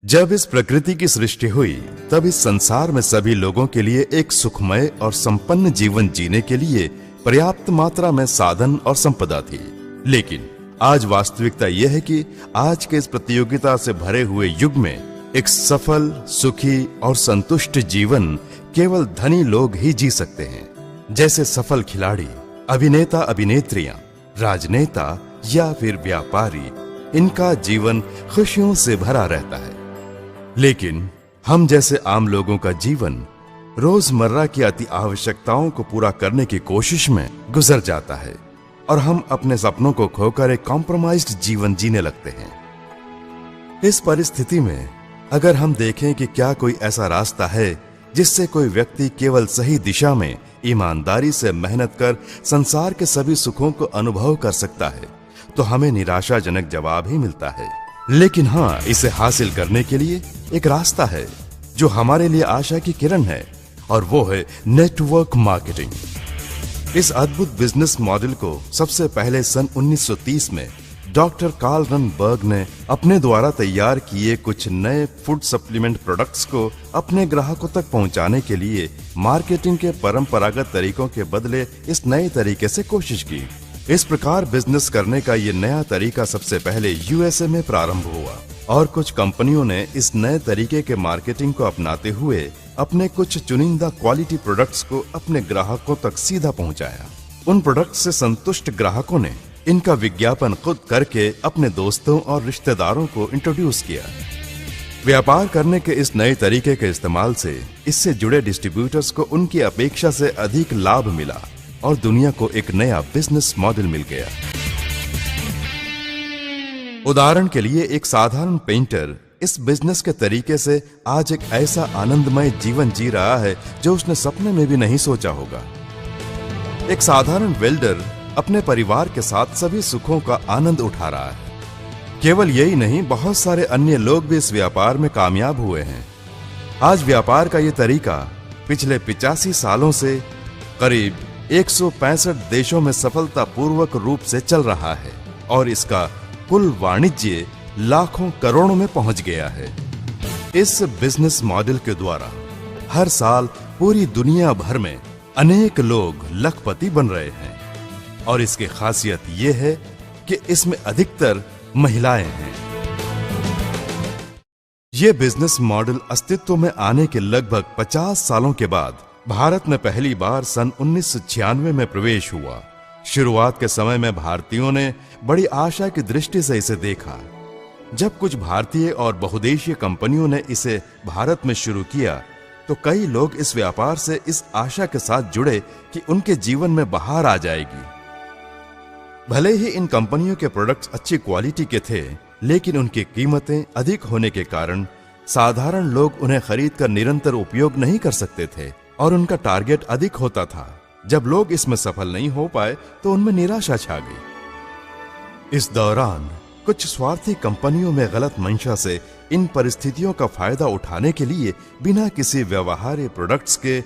जब इस प्रकृति की सृष्टि हुई तब इस संसार में सभी लोगों के लिए एक सुखमय और संपन्न जीवन जीने के लिए पर्याप्त मात्रा में साधन और संपदा थी। लेकिन आज वास्तविकता यह है कि आज के इस प्रतियोगिता से भरे हुए युग में एक सफल, सुखी और संतुष्ट जीवन केवल धनी लोग ही जी सकते हैं। जैसे सफल खिलाड़ी, अभिनेता, अभिनेत्रियां, राजनेता या फिर व्यापारी, इनका जीवन खुशियों से भरा रहता है। लेकिन हम जैसे आम लोगों का जीवन रोजमर्रा की अति आवश्यकताओं को पूरा करने की कोशिश में गुजर जाता है और हम अपने सपनों को खोकर एक कॉम्प्रोमाइज्ड जीवन जीने लगते हैं। इस परिस्थिति में अगर हम देखें कि क्या कोई ऐसा रास्ता है जिससे कोई व्यक्ति केवल सही दिशा में ईमानदारी से मेहनत कर संसार के सभी सुखों को अनुभव कर सकता है, तो हमें निराशाजनक जवाब ही मिलता है। लेकिन हाँ, इसे हासिल करने के लिए एक रास्ता है जो हमारे लिए आशा की किरण है, और वो है नेटवर्क मार्केटिंग। इस अद्भुत बिजनेस मॉडल को सबसे पहले सन 1930 में डॉक्टर कार्ल रनबर्ग ने अपने द्वारा तैयार किए कुछ नए फूड सप्लीमेंट प्रोडक्ट्स को अपने ग्राहकों तक पहुंचाने के लिए मार्केटिंग के परंपरागत तरीकों के बदले इस नए तरीके से कोशिश की। इस प्रकार बिजनेस करने का ये नया तरीका सबसे पहले यूएसए में प्रारंभ हुआ और कुछ कंपनियों ने इस नए तरीके के मार्केटिंग को अपनाते हुए अपने कुछ चुनिंदा क्वालिटी प्रोडक्ट्स को अपने ग्राहकों तक सीधा पहुंचाया। उन प्रोडक्ट्स से संतुष्ट ग्राहकों ने इनका विज्ञापन खुद करके अपने दोस्तों और रिश्तेदारों को इंट्रोड्यूस किया। व्यापार करने के इस नए तरीके के इस्तेमाल से इससे जुड़े डिस्ट्रीब्यूटर्स को उनकी अपेक्षा से अधिक लाभ मिला और दुनिया को एक नया बिजनेस मॉडल मिल गया। उदाहरण के लिए एक साधारण पेंटर इस बिजनेस के तरीके से आज एक ऐसा आनंदमय जीवन जी रहा है जो उसने सपने में भी नहीं सोचा होगा। एक साधारण वेल्डर अपने परिवार के साथ सभी सुखों का आनंद उठा रहा है। केवल यही नहीं, बहुत सारे अन्य लोग भी इस व्यापार में कामयाब हुए हैं। आज व्यापार का यह तरीका पिछले 85 सालों से करीब 165 देशों में सफलतापूर्वक रूप से चल रहा है और इसका कुल वाणिज्य लाखों करोड़ों में पहुंच गया है। इस बिजनेस मॉडल के द्वारा हर साल पूरी दुनिया भर में अनेक लोग लखपति बन रहे हैं और इसकी खासियत यह है कि इसमें अधिकतर महिलाएं हैं। यह बिजनेस मॉडल अस्तित्व में आने के लगभग 50 सालों के बाद भारत में पहली बार सन 1996 में प्रवेश हुआ। शुरुआत के समय में भारतीयों ने बड़ी आशा की दृष्टि से इसे देखा। जब कुछ भारतीय और बहुदेशीय कंपनियों ने इसे भारत में शुरू किया तो कई लोग इस व्यापार से इस आशा के साथ जुड़े कि उनके जीवन में बहार आ जाएगी। भले ही इन कंपनियों के प्रोडक्ट्स अच्छी क्वालिटी के थे, लेकिन उनकी कीमतें अधिक होने के कारण साधारण लोग उन्हें खरीदकर निरंतर उपयोग नहीं कर सकते थे और उनका टारगेट अधिक होता था। जब लोग इसमें सफल नहीं हो पाए तो उनमें निराशा छा गई। इस दौरान कुछ स्वार्थी कंपनियों में गलत मंशा से इन परिस्थितियों का फायदा उठाने के लिए बिना किसी व्यवहार्य प्रोडक्ट्स के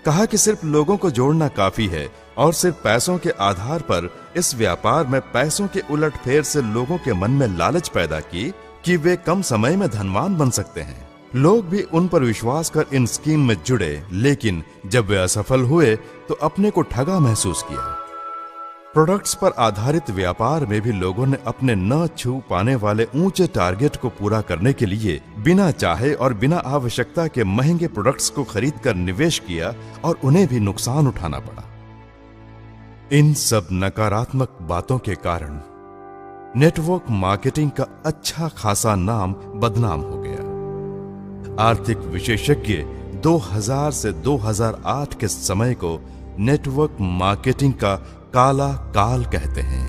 कहा कि सिर्फ लोगों को जोड़ना काफी है और सिर्फ पैसों के आधार पर इस व्यापार में पैसों के उलटफेर से लोगों के मन में लालच पैदा की कि वे कम समय में धनवान बन सकते हैं। लोग भी उन पर विश्वास कर इन स्कीम में जुड़े, लेकिन जब वे असफल हुए तो अपने को ठगा महसूस किया। प्रोडक्ट्स पर आधारित व्यापार में भी लोगों ने अपने न छू पाने वाले ऊंचे टारगेट को पूरा करने के लिए बिना चाहे और बिना आवश्यकता के महंगे प्रोडक्ट्स को खरीदकर निवेश किया और उन्हें भी नुकसान उठाना पड़ा। इन सब नकारात्मक बातों के कारण नेटवर्क मार्केटिंग का अच्छा खासा नाम बदनाम हो गया। आर्थिक विशेषज्ञ 2000 से 2008 के समय को नेटवर्क मार्केटिंग का काला काल कहते हैं।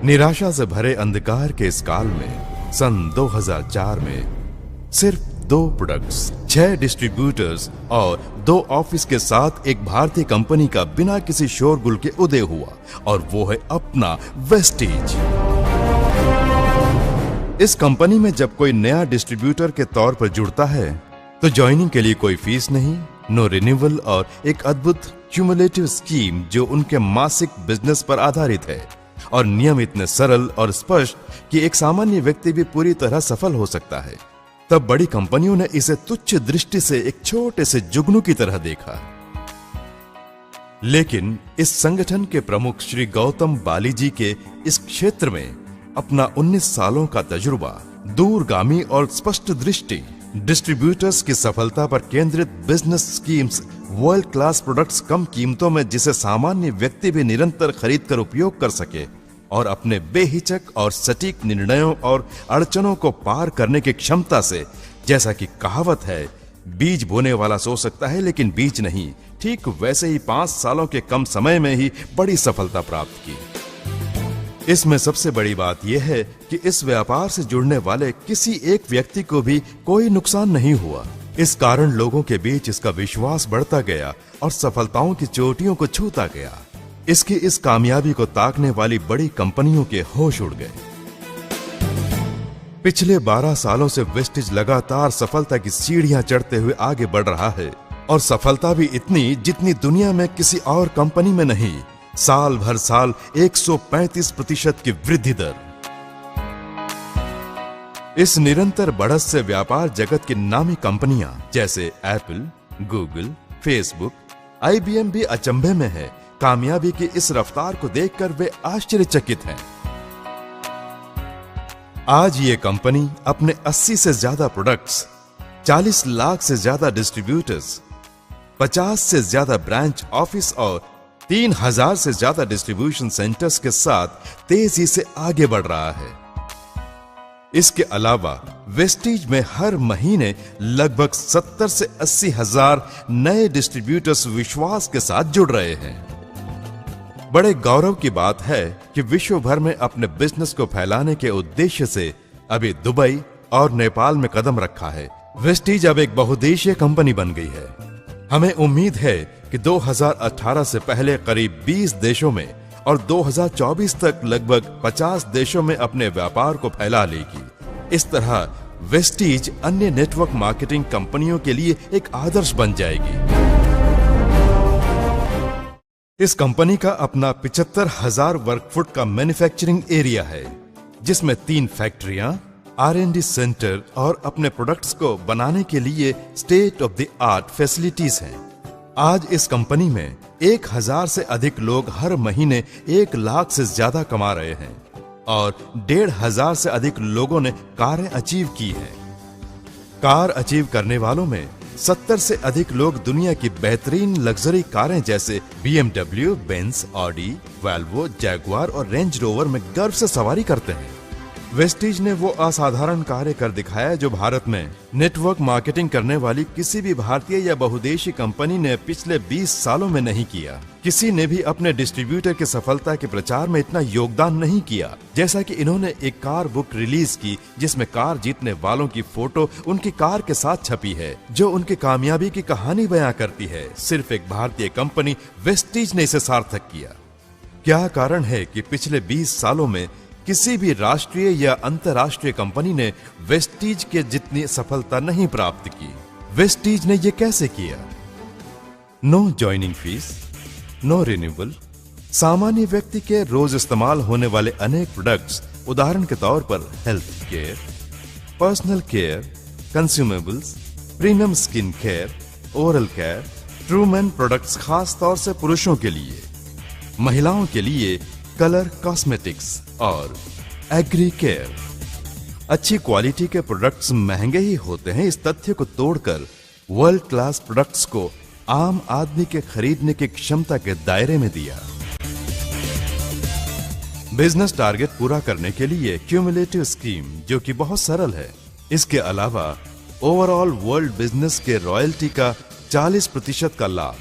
निराशा से भरे अंधकार के इस काल में सन 2004 में सिर्फ 2 प्रोडक्ट्स, 6 डिस्ट्रीब्यूटर्स और 2 ऑफिस के साथ एक भारतीय कंपनी का बिना किसी शोरगुल के उदय हुआ और वो है अपना वेस्टीज। इस कंपनी में जब कोई नया डिस्ट्रीब्यूटर के तौर पर जुड़ता है तो ज्वाइनिंग के लिए कोई फीस नहीं, नो रिन्यूअल और एक अद्भुत क्यूमुलेटिव स्कीम जो उनके मासिक बिजनेस पर आधारित है। और नियम इतने सरल और स्पष्ट कि एक सामान्य व्यक्ति भी पूरी तरह सफल हो सकता है, तब बड़ी कंपनियों ने इसे तुच्छ दृष्टि से एक छोटे से जुगनू की तरह देखा। लेकिन इस संगठन के प्रमुख श्री गौतम बाली जी के इस क्षेत्र में अपना 19 सालों का तजुर्बा, दूरगामी और स्पष्ट दृष्टि, डिस्ट्रीब्यूटर्स की सफलता पर केंद्रित business schemes, world class products कम कीमतों में जिसे सामान्य व्यक्ति भी निरंतर खरीदकर उपयोग कर सके और अपने बेहिचक और सटीक निर्णयों और अड़चनों को पार करने की क्षमता से, जैसा कि कहावत है, बीज बोने वाला सो सकता है लेकिन बीज नहीं, ठीक वैसे ही 5 सालों के कम समय में ही बड़ी सफलता प्राप्त की। इसमें सबसे बड़ी बात यह है कि इस व्यापार से जुड़ने वाले किसी एक व्यक्ति को भी कोई नुकसान नहीं हुआ। इस कारण लोगों के बीच इसका विश्वास बढ़ता गया और सफलताओं की चोटियों को छूता गया। इसकी इस कामयाबी को ताकने वाली बड़ी कंपनियों के होश उड़ गए। पिछले 12 सालों से वेस्टिज लगातार सफलता की सीढ़ियां चढ़ते हुए आगे बढ़ रहा है और सफलता भी इतनी जितनी दुनिया में किसी और कंपनी में नहीं। साल भर साल 135% की वृद्धि दर। इस निरंतर बढ़त से व्यापार जगत की नामी कंपनियां जैसे एप्पल, गूगल, फेसबुक, IBM भी अचंभे में है। कामयाबी की इस रफ्तार को देखकर वे आश्चर्यचकित हैं। आज ये कंपनी अपने 80 से ज्यादा प्रोडक्ट्स, 40 लाख से ज्यादा डिस्ट्रीब्यूटर्स, 50 से ज्यादा ब्रांच ऑफिस और 3000 से ज्यादा डिस्ट्रीब्यूशन सेंटर्स के साथ तेजी से आगे बढ़ रहा है। इसके अलावा वेस्टिज में हर महीने लगभग 70 से 80 हजार नए डिस्ट्रीब्यूटर्स विश्वास के साथ जुड़ रहे हैं। बड़े गौरव की बात है कि विश्व भर में अपने बिजनेस को फैलाने के उद्देश्य से अभी दुबई और नेपाल में कदम रखा है। वेस्टिज अब एक बहुदेशीय कंपनी बन गई है। हमें उम्मीद है कि 2018 से पहले करीब 20 देशों में और 2024 तक लगभग 50 देशों में अपने व्यापार को फैला लेगी। इस तरह वेस्टिज अन्य नेटवर्क मार्केटिंग कंपनियों के लिए एक आदर्श बन जाएगी। इस कंपनी का अपना 75,000 वर्ग फुट का मैन्युफैक्चरिंग एरिया है, जिसमें 3 फैक्ट्रियां, R&D सेंटर और अपने प्रोडक्ट्स को बनाने के लिए state of the art facilities हैं। आज इस कंपनी में 1000 से अधिक लोग हर महीने 1 लाख से ज्यादा कमा रहे हैं और 1,500 से अधिक लोगों ने कारें अचीव की हैं। कार अचीव करने वालों में 70 से अधिक लोग दुनिया की बेहतरीन लग्जरी कारें जैसे BMW, Benz, Audi, Volvo, Jaguar और रेंज रोवर में गर्व से सवारी करते हैं। वेस्टिज ने वो असाधारण कार्य कर दिखाया जो भारत में नेटवर्क मार्केटिंग करने वाली किसी भी भारतीय या बहुदेशी कंपनी ने पिछले 20 सालों में नहीं किया। किसी ने भी अपने डिस्ट्रीब्यूटर की सफलता के प्रचार में इतना योगदान नहीं किया जैसा कि इन्होंने एक कार बुक रिलीज की, जिसमें कार जीतने वालों की फोटो उनकी कार के साथ छपी है, जो उनकी कामयाबी की कहानी बयां करती है। सिर्फ एक भारतीय कंपनी वेस्टिज ने इसे सार्थक किया। क्या कारण है कि पिछले 20 सालों में किसी भी राष्ट्रीय या अंतर्राष्ट्रीय कंपनी ने वेस्टिज के जितनी सफलता नहीं प्राप्त की? वेस्टिज ने यह कैसे किया? No joining fees, no renewal, सामान्य व्यक्ति के रोज इस्तेमाल होने वाले अनेक प्रोडक्ट्स, उदाहरण के तौर पर health care, personal care, consumables, premium skin care, oral care, ट्रूमैन प्रोडक्ट्स खास तौर से पुरुषों के लिए, महिलाओं के लिए कलर कॉस्मेटिक्स और एग्री केयर। अच्छी क्वालिटी के प्रोडक्ट्स महंगे ही होते हैं, इस तथ्य को तोड़कर वर्ल्ड क्लास प्रोडक्ट्स को आम आदमी के खरीदने की क्षमता के दायरे में दिया। बिजनेस टारगेट पूरा करने के लिए क्यूमुलेटिव स्कीम, जो कि बहुत सरल है। इसके अलावा ओवरऑल वर्ल्ड बिजनेस के रॉयल्टी का 40% का लाभ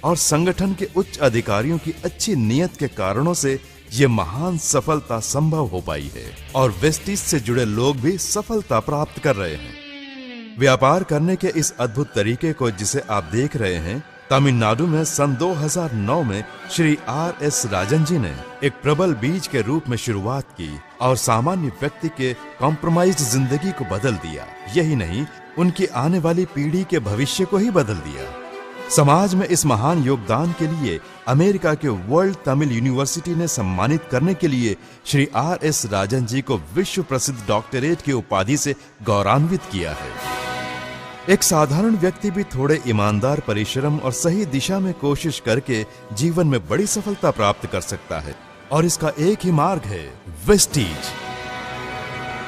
और संगठन के उच्च अधिकारियों की अच्छी नीयत के कारणों से ये महान सफलता संभव हो पाई है और वेस्टिज से जुड़े लोग भी सफलता प्राप्त कर रहे हैं। व्यापार करने के इस अद्भुत तरीके को जिसे आप देख रहे हैं, तमिलनाडु में सन 2009 में श्री R.S. राजन जी ने एक प्रबल बीज के रूप में शुरुआत की और सामान्य व्यक्ति के कॉम्प्रोमाइज्ड जिंदगी को बदल दिया। यही नहीं, उनकी आने वाली पीढ़ी के भविष्य को ही बदल दिया। समाज में इस महान योगदान के लिए अमेरिका के वर्ल्ड तमिल यूनिवर्सिटी ने सम्मानित करने के लिए श्री R.S. राजन जी को विश्व प्रसिद्ध डॉक्टरेट की उपाधि से गौरवान्वित किया है। एक साधारण व्यक्ति भी थोड़े ईमानदार परिश्रम और सही दिशा में कोशिश करके जीवन में बड़ी सफलता प्राप्त कर सकता है, और इसका एक ही मार्ग है Vestige.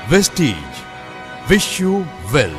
Vestige, wish you well.